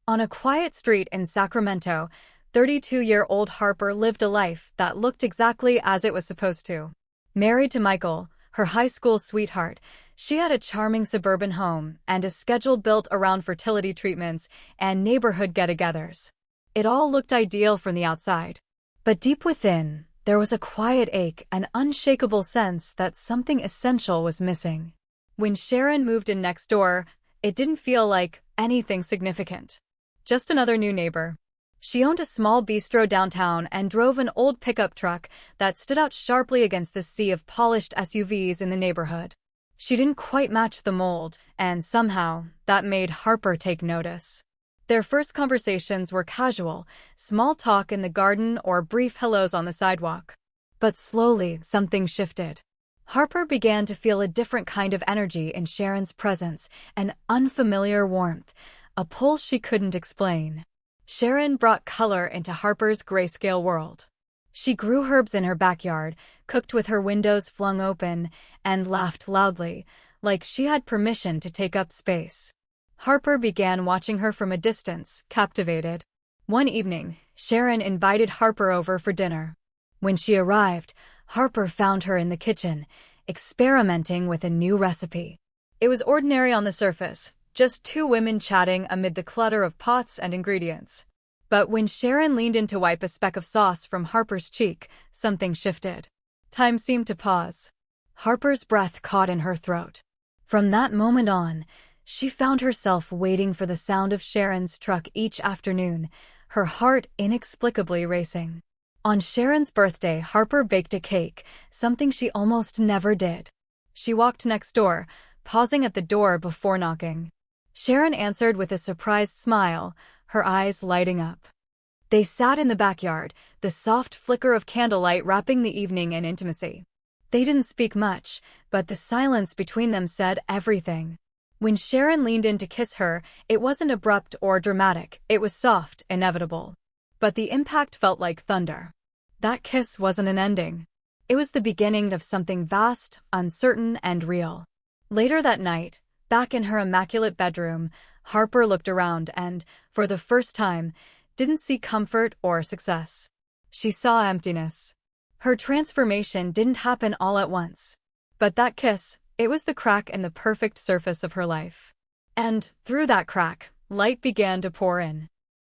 On a quiet street in Sacramento, 32-year-old Harper lived a life that looked exactly as it was supposed to. Married to Michael, her high school sweetheart, she had a charming suburban home and a schedule built around fertility treatments and neighborhood get-togethers. It all looked ideal from the outside. But deep within, there was a quiet ache, an unshakable sense that something essential was missing. When Sharon moved in next door, it didn't feel like anything significant. Just another new neighbor. She owned a small bistro downtown and drove an old pickup truck that stood out sharply against the sea of polished SUVs in the neighborhood. She didn't quite match the mold, and somehow, that made Harper take notice. Their first conversations were casual, small talk in the garden or brief hellos on the sidewalk. But slowly, something shifted. Harper began to feel a different kind of energy in Sharon's presence, an unfamiliar warmth, a pull she couldn't explain. Sharon brought color into Harper's grayscale world. She grew herbs in her backyard, cooked with her windows flung open, and laughed loudly, like she had permission to take up space. Harper began watching her from a distance, captivated. One evening, Sharon invited Harper over for dinner. When she arrived, Harper found her in the kitchen, experimenting with a new recipe. It was ordinary on the surface, just two women chatting amid the clutter of pots and ingredients. But when Sharon leaned in to wipe a speck of sauce from Harper's cheek, something shifted. Time seemed to pause. Harper's breath caught in her throat. From that moment on, she found herself waiting for the sound of Sharon's truck each afternoon, her heart inexplicably racing. On Sharon's birthday, Harper baked a cake, something she almost never did. She walked next door, pausing at the door before knocking. Sharon answered with a surprised smile, her eyes lighting up. They sat in the backyard, the soft flicker of candlelight wrapping the evening in intimacy. They didn't speak much, but the silence between them said everything. When Sharon leaned in to kiss her, it wasn't abrupt or dramatic, it was soft, inevitable. But the impact felt like thunder. That kiss wasn't an ending. It was the beginning of something vast, uncertain, and real. Later that night, back in her immaculate bedroom, Harper looked around and, for the first time, didn't see comfort or success. She saw emptiness. Her transformation didn't happen all at once. But that kiss, it was the crack in the perfect surface of her life. And, through that crack, light began to pour in.